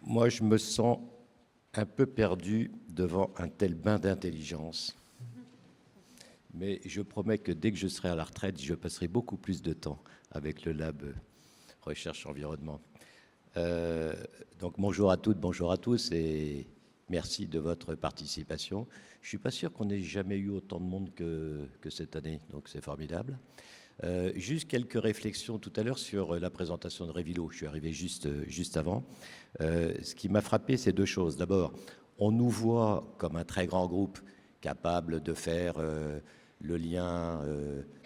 Moi, je me sens un peu perdu devant un tel bain d'intelligence. Mais je promets que dès que je serai à la retraite, je passerai beaucoup plus de temps avec le Lab Recherche Environnement. Donc bonjour à toutes, bonjour à tous et merci de votre participation. Je ne suis pas sûr qu'on ait jamais eu autant de monde que cette année, donc c'est formidable. Juste quelques réflexions tout à l'heure sur la présentation de Révilo. Je suis arrivé juste avant. Ce qui m'a frappé, c'est deux choses. D'abord, on nous voit comme un très grand groupe capable de faire le lien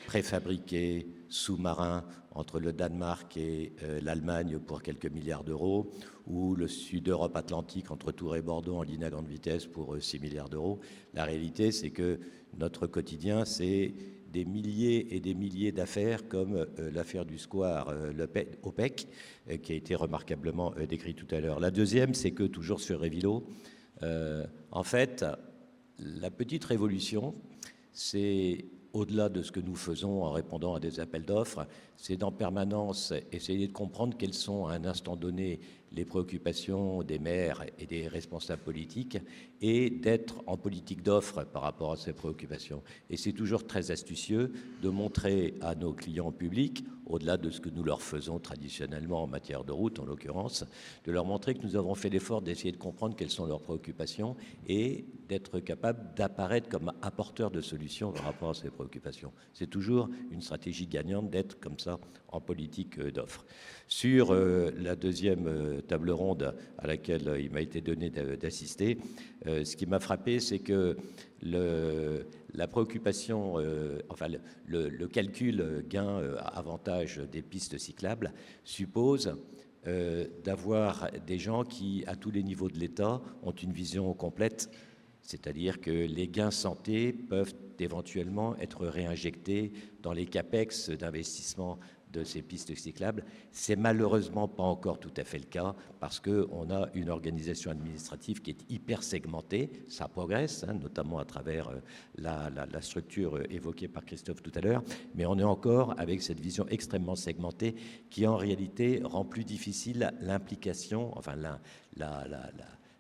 préfabriqué, sous-marin, entre le Danemark et l'Allemagne pour quelques milliards d'euros, ou le Sud-Europe Atlantique entre Tours et Bordeaux en ligne à grande vitesse pour 6 milliards d'euros. La réalité, c'est que notre quotidien, c'est des milliers et des milliers d'affaires comme l'affaire du square OPEC, qui a été remarquablement décrit tout à l'heure. La deuxième, c'est que, toujours sur Révilo, en fait, la petite révolution, c'est au-delà de ce que nous faisons en répondant à des appels d'offres, c'est en permanence essayer de comprendre quelles sont à un instant donné les préoccupations des maires et des responsables politiques et d'être en politique d'offre par rapport à ces préoccupations. Et c'est toujours très astucieux de montrer à nos clients publics, au-delà de ce que nous leur faisons traditionnellement en matière de route en l'occurrence, de leur montrer que nous avons fait l'effort d'essayer de comprendre quelles sont leurs préoccupations et d'être capable d'apparaître comme apporteur de solutions par rapport à ces préoccupations. C'est toujours une stratégie gagnante d'être comme ça en politique d'offre. Sur la deuxième table ronde à laquelle il m'a été donné d'assister, ce qui m'a frappé, c'est que la préoccupation, enfin le calcul gain-avantage des pistes cyclables suppose d'avoir des gens qui, à tous les niveaux de l'État, ont une vision complète, c'est-à-dire que les gains santé peuvent éventuellement être réinjectés dans les capex d'investissement de ces pistes cyclables. C'est malheureusement pas encore tout à fait le cas parce qu'on a une organisation administrative qui est hyper segmentée. Ça progresse, hein, notamment à travers la structure évoquée par Christophe tout à l'heure, mais on est encore avec cette vision extrêmement segmentée qui en réalité rend plus difficile l'implication, enfin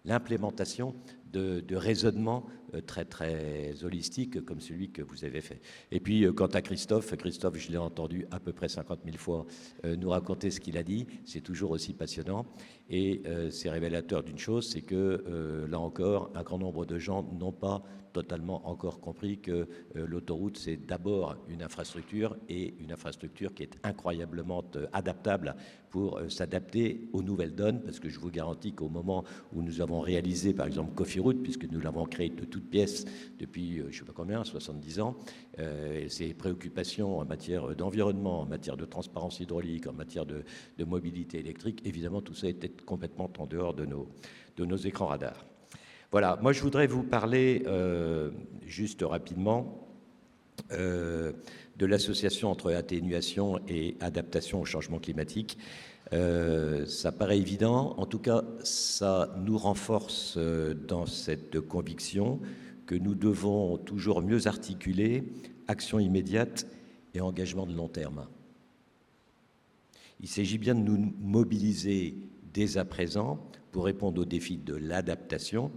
l'implémentation de raisonnement très très holistique comme celui que vous avez fait. Et puis quant à Christophe, je l'ai entendu à peu près 50 000 fois nous raconter ce qu'il a dit, c'est toujours aussi passionnant et c'est révélateur d'une chose, c'est que là encore, un grand nombre de gens n'ont pas totalement encore compris que l'autoroute, c'est d'abord une infrastructure et une infrastructure qui est incroyablement adaptable pour s'adapter aux nouvelles donnes, parce que je vous garantis qu'au moment où nous avons réalisé, par exemple, Cofiroute, puisque nous l'avons créé de toutes pièces depuis, je ne sais pas combien, 70 ans, ces préoccupations en matière d'environnement, en matière de transparence hydraulique, en matière de mobilité électrique, évidemment, tout ça était complètement en dehors de nos écrans radars. Voilà, moi je voudrais vous parler juste rapidement de l'association entre atténuation et adaptation au changement climatique. Ça paraît évident, en tout cas ça nous renforce dans cette conviction que nous devons toujours mieux articuler action immédiate et engagement de long terme. Il s'agit bien de nous mobiliser dès à présent pour répondre aux défis de l'adaptation.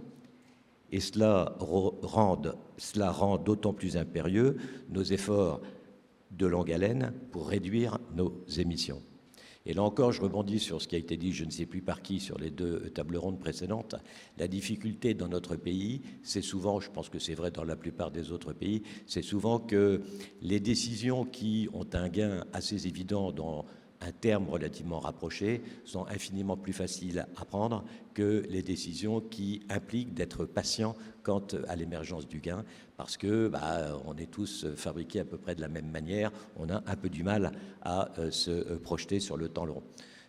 Et cela rend d'autant plus impérieux nos efforts de longue haleine pour réduire nos émissions. Et là encore, je rebondis sur ce qui a été dit, je ne sais plus par qui, sur les deux tables rondes précédentes. La difficulté dans notre pays, c'est souvent, je pense que c'est vrai dans la plupart des autres pays, c'est souvent que les décisions qui ont un gain assez évident dans un terme relativement rapproché sont infiniment plus faciles à prendre que les décisions qui impliquent d'être patient quant à l'émergence du gain, parce que on est tous fabriqués à peu près de la même manière, on a un peu du mal à se projeter sur le temps long.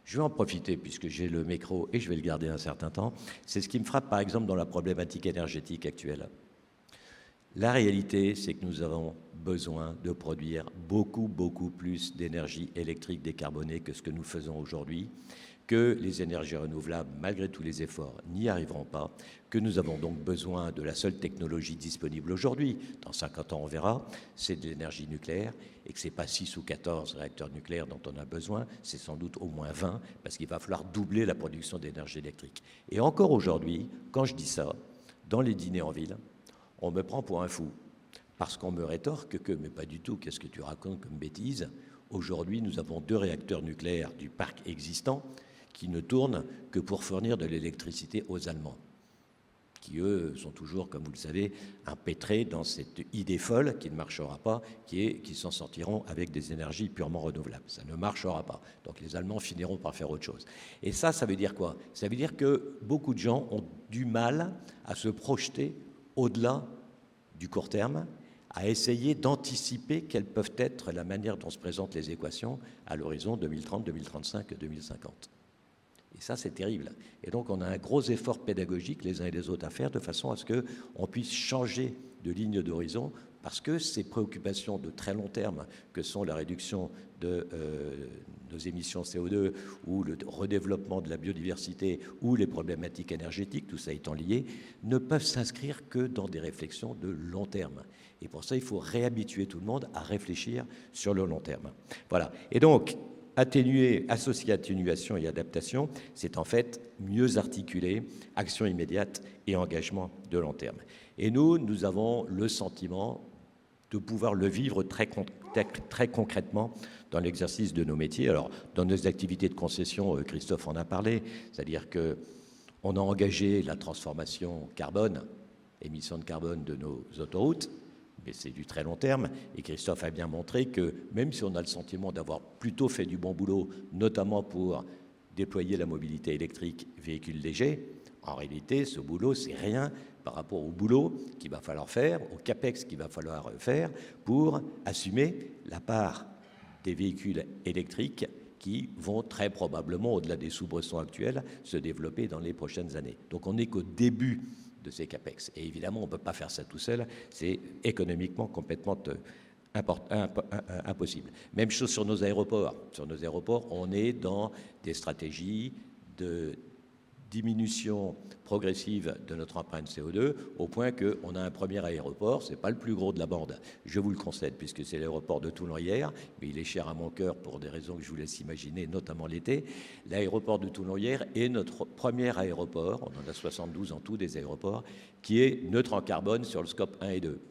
Je vais en profiter puisque j'ai le micro et je vais le garder un certain temps. C'est ce qui me frappe par exemple dans la problématique énergétique actuelle. La réalité, c'est que nous avons besoin de produire beaucoup plus d'énergie électrique décarbonée que ce que nous faisons aujourd'hui, que les énergies renouvelables, malgré tous les efforts, n'y arriveront pas, que nous avons donc besoin de la seule technologie disponible aujourd'hui, dans 50 ans on verra, c'est de l'énergie nucléaire, et que ce n'est pas 6 ou 14 réacteurs nucléaires dont on a besoin, c'est sans doute au moins 20, parce qu'il va falloir doubler la production d'énergie électrique. Et encore aujourd'hui, quand je dis ça, dans les dîners en ville, on me prend pour un fou, parce qu'on me rétorque que, mais pas du tout, qu'est-ce que tu racontes comme bêtise? Aujourd'hui, nous avons 2 réacteurs nucléaires du parc existant qui ne tournent que pour fournir de l'électricité aux Allemands, qui, eux, sont toujours, comme vous le savez, empêtrés dans cette idée folle qui ne marchera pas, qui est qu'ils s'en sortiront avec des énergies purement renouvelables. Ça ne marchera pas. Donc les Allemands finiront par faire autre chose. Et ça veut dire quoi? Ça veut dire que beaucoup de gens ont du mal à se projeter au-delà du court terme, à essayer d'anticiper quelles peuvent être la manière dont se présentent les équations à l'horizon 2030, 2035, 2050. Et ça, c'est terrible. Et donc, on a un gros effort pédagogique, les uns et les autres, à faire, de façon à ce qu'on puisse changer de ligne d'horizon, parce que ces préoccupations de très long terme, que sont la réduction de nos émissions CO2, ou le redéveloppement de la biodiversité, ou les problématiques énergétiques, tout ça étant lié, ne peuvent s'inscrire que dans des réflexions de long terme. Et pour ça, il faut réhabituer tout le monde à réfléchir sur le long terme. Voilà. Et donc, associer atténuation et adaptation, c'est en fait mieux articuler action immédiate et engagement de long terme. Et nous avons le sentiment de pouvoir le vivre très concrètement dans l'exercice de nos métiers. Alors, dans nos activités de concession, Christophe en a parlé, c'est-à-dire qu'on a engagé la transformation carbone, émissions de carbone de nos autoroutes, mais c'est du très long terme, et Christophe a bien montré que même si on a le sentiment d'avoir plutôt fait du bon boulot, notamment pour déployer la mobilité électrique véhicules légers, en réalité, ce boulot, c'est rien par rapport au boulot qu'il va falloir faire, au CAPEX qu'il va falloir faire pour assumer la part des véhicules électriques qui vont très probablement, au-delà des soubresauts actuels, se développer dans les prochaines années. Donc on n'est qu'au début de ces CAPEX. Et évidemment, on ne peut pas faire ça tout seul, c'est économiquement complètement impossible. Même chose sur nos aéroports. Sur nos aéroports, on est dans des stratégies de diminution progressive de notre empreinte CO2, au point qu'on a un premier aéroport, ce n'est pas le plus gros de la bande, je vous le concède, puisque c'est l'aéroport de Toulon-Hyères, mais il est cher à mon cœur pour des raisons que je vous laisse imaginer, notamment l'été. L'aéroport de Toulon-Hyères est notre premier aéroport, on en a 72 en tout des aéroports, qui est neutre en carbone sur le scope 1 et 2.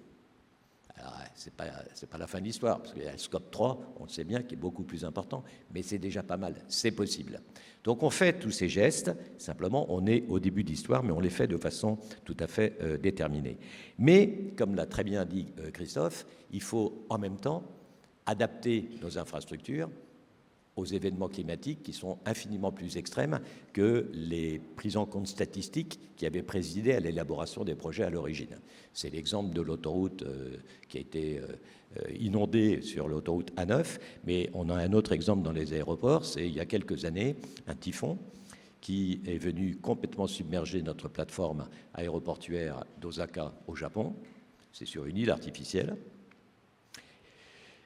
Alors, c'est pas la fin de l'histoire, parce qu'il y a le scope 3, on le sait bien, qui est beaucoup plus important, mais c'est déjà pas mal, c'est possible. Donc on fait tous ces gestes, simplement on est au début de l'histoire, mais on les fait de façon tout à fait déterminée. Mais, comme l'a très bien dit Christophe, il faut en même temps adapter nos infrastructures aux événements climatiques qui sont infiniment plus extrêmes que les prises en compte statistiques qui avaient présidé à l'élaboration des projets à l'origine. C'est l'exemple de l'autoroute qui a été inondée sur l'autoroute A9, mais on a un autre exemple dans les aéroports, c'est il y a quelques années, un typhon qui est venu complètement submerger notre plateforme aéroportuaire d'Osaka au Japon. C'est sur une île artificielle.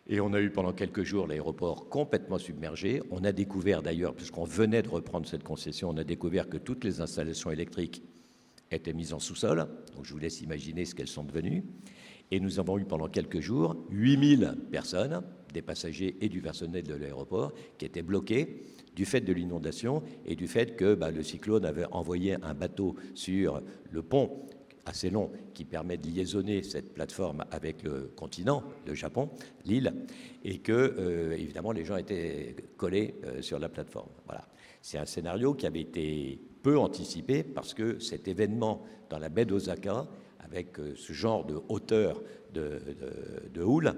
Et on a eu pendant quelques jours l'aéroport complètement submergé. On a découvert d'ailleurs, puisqu'on venait de reprendre cette concession, on a découvert que toutes les installations électriques étaient mises en sous-sol. Donc je vous laisse imaginer ce qu'elles sont devenues. Et nous avons eu pendant quelques jours 8000 personnes, des passagers et du personnel de l'aéroport, qui étaient bloqués du fait de l'inondation et du fait que le cyclone avait envoyé un bateau sur le pont assez long qui permet de liaisonner cette plateforme avec le continent, le Japon, l'île, et que, évidemment, les gens étaient collés sur la plateforme. Voilà. C'est un scénario qui avait été peu anticipé parce que cet événement dans la baie d'Osaka, avec ce genre de hauteur de houle,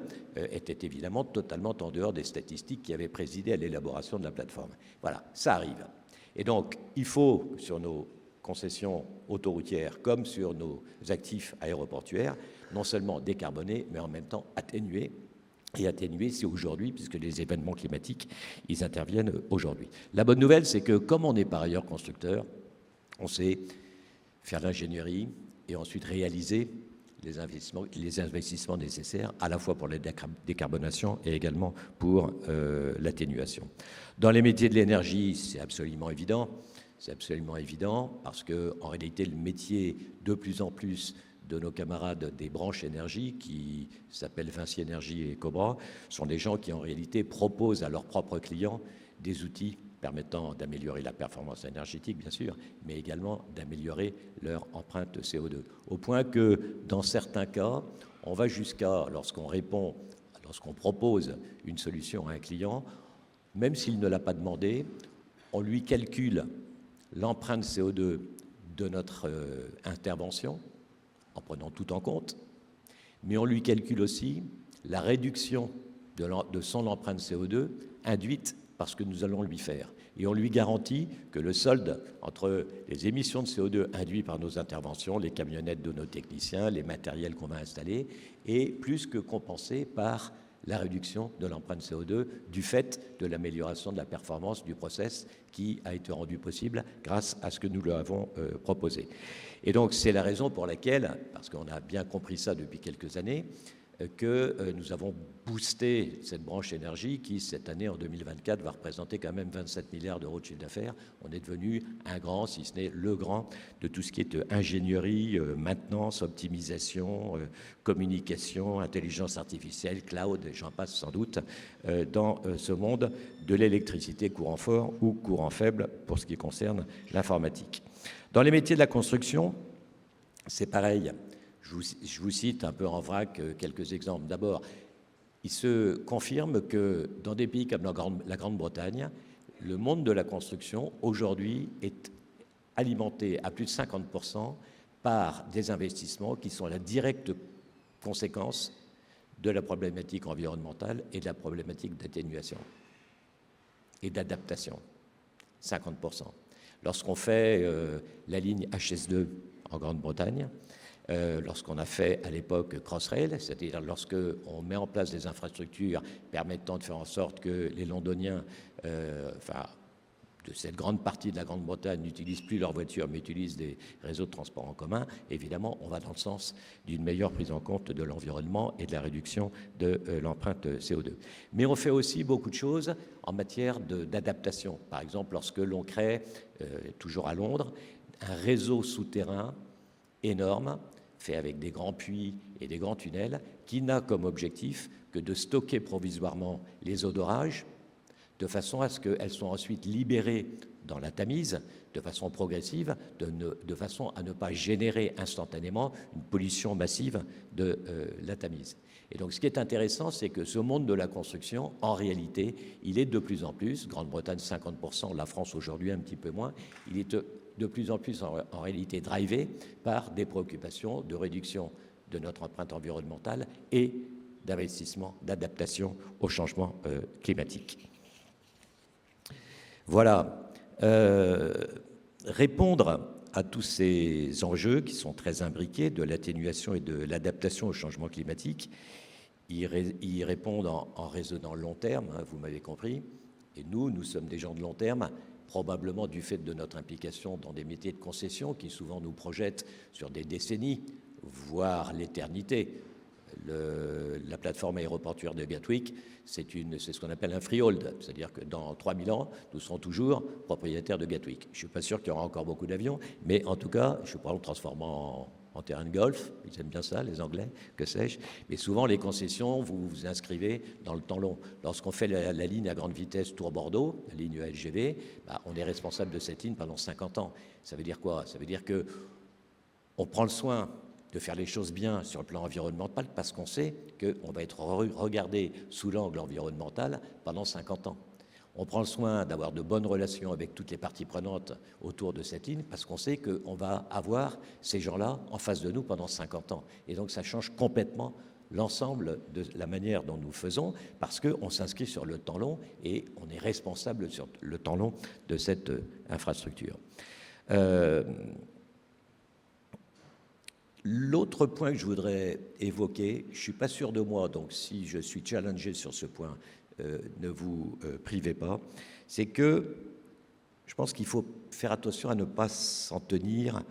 était évidemment totalement en dehors des statistiques qui avaient présidé à l'élaboration de la plateforme. Voilà, ça arrive. Et donc, il faut, sur nos concessions autoroutières comme sur nos actifs aéroportuaires, non seulement décarboner, mais en même temps atténuer. Et atténuer, c'est aujourd'hui, puisque les événements climatiques, ils interviennent aujourd'hui. La bonne nouvelle, c'est que comme on est par ailleurs constructeur, on sait faire l'ingénierie et ensuite réaliser les investissements nécessaires à la fois pour la décarbonation et également pour l'atténuation. Dans les métiers de l'énergie, c'est absolument évident. C'est absolument évident parce qu'en réalité, le métier de plus en plus de nos camarades des branches énergie, qui s'appellent Vinci Énergie et Cobra, sont des gens qui en réalité proposent à leurs propres clients des outils permettant d'améliorer la performance énergétique, bien sûr, mais également d'améliorer leur empreinte CO2. Au point que, dans certains cas, on va jusqu'à, lorsqu'on propose une solution à un client, même s'il ne l'a pas demandé, on lui calcule l'empreinte CO2 de notre intervention, en prenant tout en compte, mais on lui calcule aussi la réduction de son empreinte CO2 induite par ce que nous allons lui faire. Et on lui garantit que le solde entre les émissions de CO2 induites par nos interventions, les camionnettes de nos techniciens, les matériels qu'on va installer, est plus que compensé par la réduction de l'empreinte CO2 du fait de l'amélioration de la performance du process qui a été rendu possible grâce à ce que nous lui avons proposé. Et donc, c'est la raison pour laquelle, parce qu'on a bien compris ça depuis quelques années, que nous avons boosté cette branche énergie qui, cette année, en 2024, va représenter quand même 27 milliards d'euros de chiffre d'affaires. On est devenu un grand, si ce n'est le grand, de tout ce qui est ingénierie, maintenance, optimisation, communication, intelligence artificielle, cloud, et j'en passe sans doute, dans ce monde de l'électricité courant fort ou courant faible pour ce qui concerne l'informatique. Dans les métiers de la construction, c'est pareil. Je vous cite un peu en vrac quelques exemples. D'abord, il se confirme que dans des pays comme la Grande-Bretagne, le monde de la construction, aujourd'hui, est alimenté à plus de 50% par des investissements qui sont la directe conséquence de la problématique environnementale et de la problématique d'atténuation et d'adaptation. 50%. Lorsqu'on fait la ligne HS2 en Grande-Bretagne, lorsqu'on a fait à l'époque Crossrail, c'est-à-dire lorsqu'on met en place des infrastructures permettant de faire en sorte que les Londoniens, de cette grande partie de la Grande-Bretagne, n'utilisent plus leur voiture, mais utilisent des réseaux de transport en commun, évidemment, on va dans le sens d'une meilleure prise en compte de l'environnement et de la réduction de l'empreinte CO2. Mais on fait aussi beaucoup de choses en matière d'adaptation. Par exemple, lorsque l'on crée, toujours à Londres, un réseau souterrain énorme, fait avec des grands puits et des grands tunnels, qui n'a comme objectif que de stocker provisoirement les eaux d'orage, de façon à ce qu'elles soient ensuite libérées dans la Tamise, de façon progressive, de façon à ne pas générer instantanément une pollution massive de la Tamise. Et donc ce qui est intéressant, c'est que ce monde de la construction, en réalité, il est de plus en plus, Grande-Bretagne 50%, la France aujourd'hui un petit peu moins, il est de plus en plus en réalité drivé par des préoccupations de réduction de notre empreinte environnementale et d'investissement, d'adaptation au changement climatique. Voilà. Répondre à tous ces enjeux qui sont très imbriqués de l'atténuation et de l'adaptation au changement climatique, y répondre en raisonnant long terme, hein, vous m'avez compris, et nous sommes des gens de long terme, probablement du fait de notre implication dans des métiers de concession qui souvent nous projettent sur des décennies, voire l'éternité. La plateforme aéroportuaire de Gatwick, c'est ce qu'on appelle un freehold, c'est-à-dire que dans 3000 ans, nous serons toujours propriétaires de Gatwick. Je ne suis pas sûr qu'il y aura encore beaucoup d'avions, mais en tout cas, je ne sais pas, on le transforme en terrain de golf, ils aiment bien ça, les Anglais, que sais-je, mais souvent les concessions, vous vous inscrivez dans le temps long. Lorsqu'on fait la ligne à grande vitesse Tours-Bordeaux, la ligne LGV, on est responsable de cette ligne pendant 50 ans. Ça veut dire quoi? Ça veut dire qu'on prend le soin de faire les choses bien sur le plan environnemental parce qu'on sait qu'on va être regardé sous l'angle environnemental pendant 50 ans. On prend le soin d'avoir de bonnes relations avec toutes les parties prenantes autour de cette ligne parce qu'on sait qu'on va avoir ces gens-là en face de nous pendant 50 ans. Et donc ça change complètement l'ensemble de la manière dont nous faisons parce qu'on s'inscrit sur le temps long et on est responsable sur le temps long de cette infrastructure. L'autre point que je voudrais évoquer, je ne suis pas sûr de moi, donc si je suis challengé sur ce point, ne vous privez pas, c'est que je pense qu'il faut faire attention à ne pas s'en tenir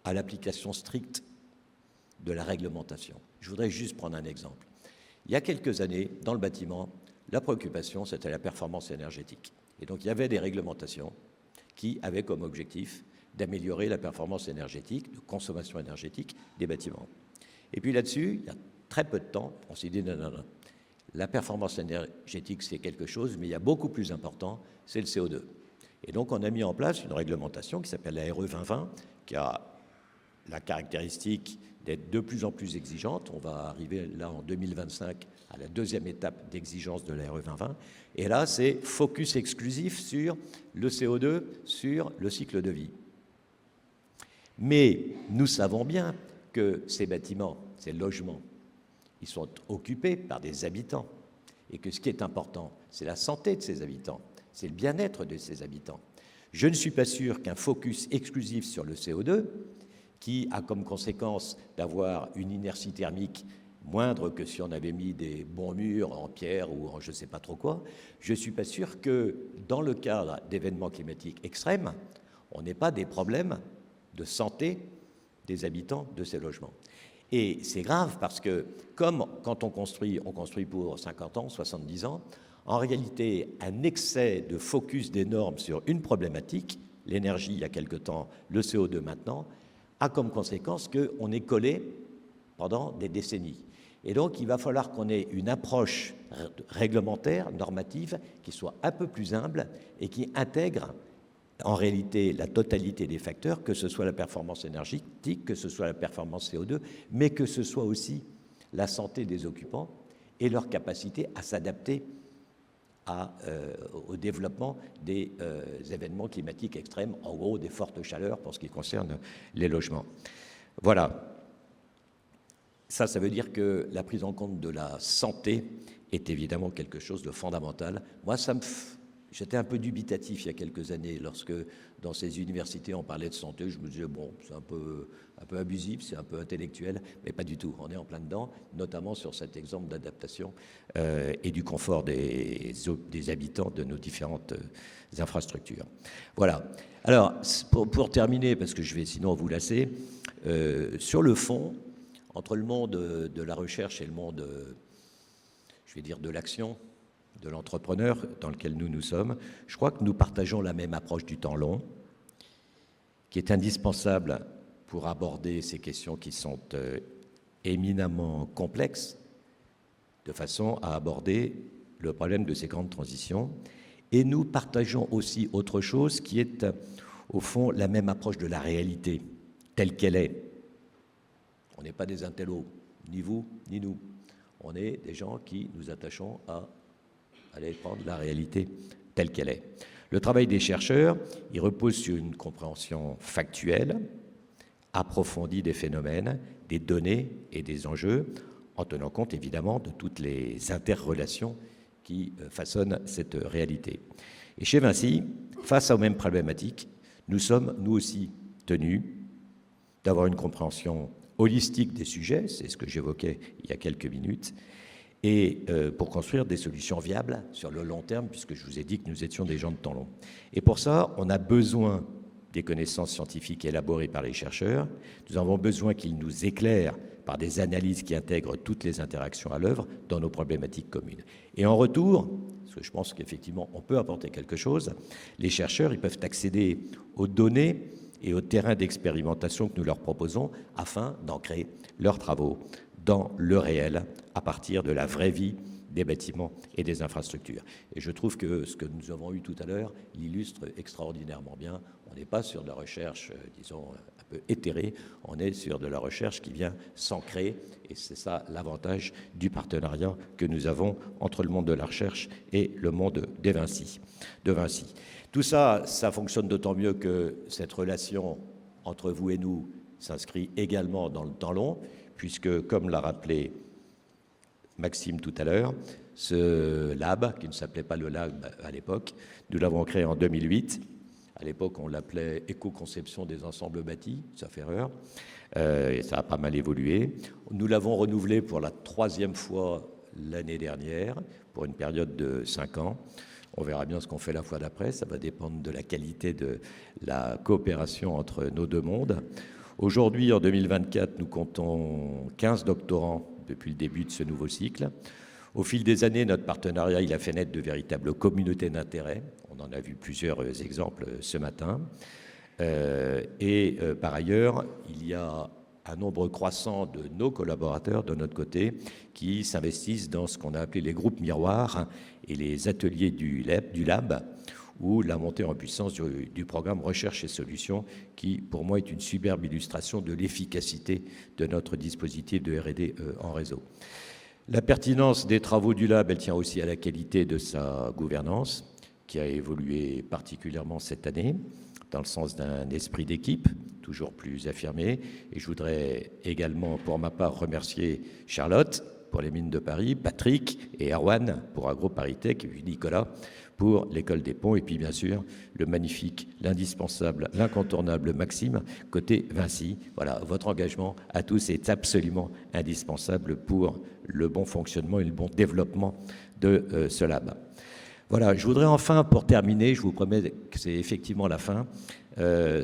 à l'application stricte de la réglementation. Je voudrais juste prendre un exemple. Il y a quelques années, dans le bâtiment, la préoccupation, c'était la performance énergétique. Et donc, il y avait des réglementations qui avaient comme objectif d'améliorer la performance énergétique, de consommation énergétique des bâtiments. Et puis là-dessus, il y a très peu de temps, on s'est dit non, non, non. La performance énergétique, c'est quelque chose, mais il y a beaucoup plus important, c'est le CO2. Et donc, on a mis en place une réglementation qui s'appelle la RE 2020, qui a la caractéristique d'être de plus en plus exigeante. On va arriver là en 2025 à la deuxième étape d'exigence de la RE 2020. Et là, c'est focus exclusif sur le CO2, sur le cycle de vie. Mais nous savons bien que ces bâtiments, ces logements, ils sont occupés par des habitants et que ce qui est important, c'est la santé de ces habitants, c'est le bien-être de ces habitants. Je ne suis pas sûr qu'un focus exclusif sur le CO2, qui a comme conséquence d'avoir une inertie thermique moindre que si on avait mis des bons murs en pierre ou en je ne sais pas trop quoi, je ne suis pas sûr que dans le cadre d'événements climatiques extrêmes, on n'ait pas des problèmes de santé des habitants de ces logements. Et c'est grave parce que, comme quand on construit pour 50 ans, 70 ans, en réalité, un excès de focus des normes sur une problématique, l'énergie il y a quelque temps, le CO2 maintenant, a comme conséquence qu'on est collé pendant des décennies. Et donc, il va falloir qu'on ait une approche réglementaire, normative, qui soit un peu plus humble et qui intègre en réalité la totalité des facteurs, que ce soit la performance énergétique, que ce soit la performance CO2, mais que ce soit aussi la santé des occupants et leur capacité à s'adapter au développement des événements climatiques extrêmes, en gros des fortes chaleurs pour ce qui concerne les logements. Voilà. Ça veut dire que la prise en compte de la santé est évidemment quelque chose de fondamental. Moi, j'étais un peu dubitatif il y a quelques années lorsque, dans ces universités, on parlait de santé. Je me disais, bon, c'est un peu abusif, c'est un peu intellectuel, mais pas du tout. On est en plein dedans, notamment sur cet exemple d'adaptation et du confort des habitants de nos différentes infrastructures. Voilà. Alors, pour terminer, parce que je vais sinon vous lasser, sur le fond, entre le monde de la recherche et le monde, je vais dire, de l'action, de l'entrepreneur dans lequel nous sommes, je crois que nous partageons la même approche du temps long, qui est indispensable pour aborder ces questions qui sont éminemment complexes, de façon à aborder le problème de ces grandes transitions. Et nous partageons aussi autre chose qui est, au fond, la même approche de la réalité, telle qu'elle est. On n'est pas des intellos, ni vous, ni nous. On est des gens qui nous attachons à aller prendre la réalité telle qu'elle est. Le travail des chercheurs, il repose sur une compréhension factuelle, approfondie des phénomènes, des données et des enjeux, en tenant compte évidemment de toutes les interrelations qui façonnent cette réalité. Et chez Vinci, face aux mêmes problématiques, nous sommes, nous aussi, tenus d'avoir une compréhension holistique des sujets, c'est ce que j'évoquais il y a quelques minutes, et pour construire des solutions viables sur le long terme, puisque je vous ai dit que nous étions des gens de temps long. Et pour ça, on a besoin des connaissances scientifiques élaborées par les chercheurs, nous avons besoin qu'ils nous éclairent par des analyses qui intègrent toutes les interactions à l'œuvre dans nos problématiques communes. Et en retour, parce que je pense qu'effectivement on peut apporter quelque chose, les chercheurs ils peuvent accéder aux données et aux terrains d'expérimentation que nous leur proposons afin d'ancrer leurs travaux dans le réel à partir de la vraie vie des bâtiments et des infrastructures. Et je trouve que ce que nous avons eu tout à l'heure l'illustre extraordinairement bien. On n'est pas sur de la recherche, disons, un peu éthérée, on est sur de la recherche qui vient s'ancrer, et c'est ça l'avantage du partenariat que nous avons entre le monde de la recherche et le monde de Vinci. Tout ça, ça fonctionne d'autant mieux que cette relation entre vous et nous s'inscrit également dans le temps long, puisque, comme l'a rappelé Maxime tout à l'heure, ce lab, qui ne s'appelait pas le lab à l'époque, nous l'avons créé en 2008. À l'époque, on l'appelait éco-conception des ensembles bâtis, ça fait erreur, et ça a pas mal évolué. Nous l'avons renouvelé pour la 3e fois l'année dernière, pour une période de 5 ans. On verra bien ce qu'on fait la fois d'après, ça va dépendre de la qualité de la coopération entre nos deux mondes. Aujourd'hui, en 2024, nous comptons 15 doctorants depuis le début de ce nouveau cycle. Au fil des années, notre partenariat il a fait naître de véritables communautés d'intérêt. On en a vu plusieurs exemples ce matin. Par ailleurs, il y a un nombre croissant de nos collaborateurs de notre côté qui s'investissent dans ce qu'on a appelé les groupes miroirs et les ateliers du lab, ou la montée en puissance du programme Recherche et Solutions, qui, pour moi, est une superbe illustration de l'efficacité de notre dispositif de R&D en réseau. La pertinence des travaux du lab, elle tient aussi à la qualité de sa gouvernance, qui a évolué particulièrement cette année, dans le sens d'un esprit d'équipe toujours plus affirmé. Et je voudrais également, pour ma part, remercier Charlotte pour les Mines de Paris, Patrick et Erwan pour AgroParisTech, et puis Nicolas pour l'École des Ponts, et puis bien sûr le magnifique, l'indispensable, l'incontournable Maxime, côté Vinci. Voilà, votre engagement à tous est absolument indispensable pour le bon fonctionnement et le bon développement de ce lab. Voilà, je voudrais enfin, pour terminer, je vous promets que c'est effectivement la fin,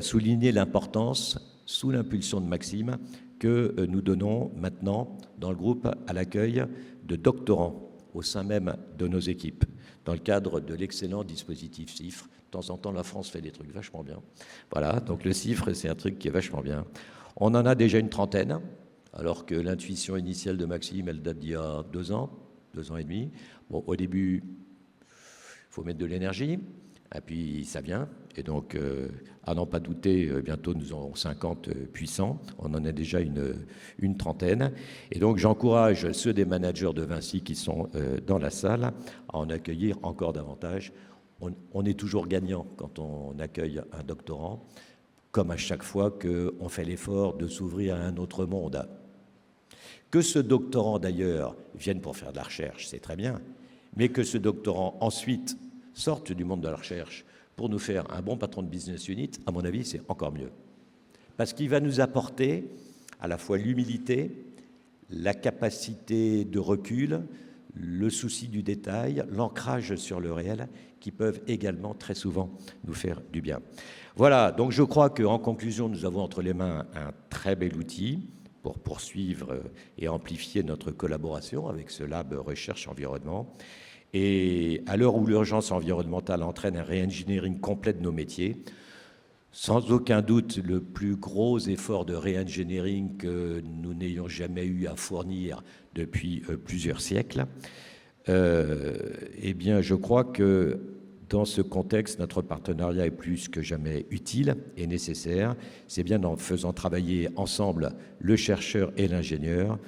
souligner l'importance, sous l'impulsion de Maxime, que nous donnons maintenant dans le groupe à l'accueil de doctorants au sein même de nos équipes, dans le cadre de l'excellent dispositif CIFRE. De temps en temps, la France fait des trucs vachement bien. Voilà, donc le CIFRE, c'est un truc qui est vachement bien. On en a déjà une trentaine, alors que l'intuition initiale de Maxime, elle date d'il y a 2 ans et demi. Bon, au début, il faut mettre de l'énergie, et puis ça vient. Et donc, à n'en pas douter, bientôt nous aurons 50 puissants. On en a déjà une trentaine. Et donc, j'encourage ceux des managers de Vinci qui sont dans la salle à en accueillir encore davantage. On est toujours gagnant quand on accueille un doctorant, comme à chaque fois qu'on fait l'effort de s'ouvrir à un autre monde. Que ce doctorant, d'ailleurs, vienne pour faire de la recherche, c'est très bien, mais que ce doctorant, ensuite, sorte du monde de la recherche pour nous faire un bon patron de business unit, à mon avis, c'est encore mieux. Parce qu'il va nous apporter à la fois l'humilité, la capacité de recul, le souci du détail, l'ancrage sur le réel, qui peuvent également très souvent nous faire du bien. Voilà, donc je crois qu'en conclusion, nous avons entre les mains un très bel outil pour poursuivre et amplifier notre collaboration avec ce lab recherche-environnement. Et à l'heure où l'urgence environnementale entraîne un re-engineering complet de nos métiers, sans aucun doute le plus gros effort de re-engineering que nous n'ayons jamais eu à fournir depuis plusieurs siècles, eh bien, je crois que dans ce contexte, notre partenariat est plus que jamais utile et nécessaire. C'est bien en faisant travailler ensemble le chercheur et l'ingénieur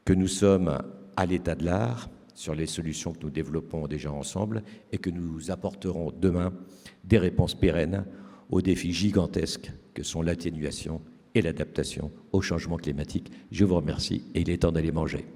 que nous sommes à l'état de l'art sur les solutions que nous développons déjà ensemble et que nous apporterons demain des réponses pérennes aux défis gigantesques que sont l'atténuation et l'adaptation au changement climatique. Je vous remercie et il est temps d'aller manger.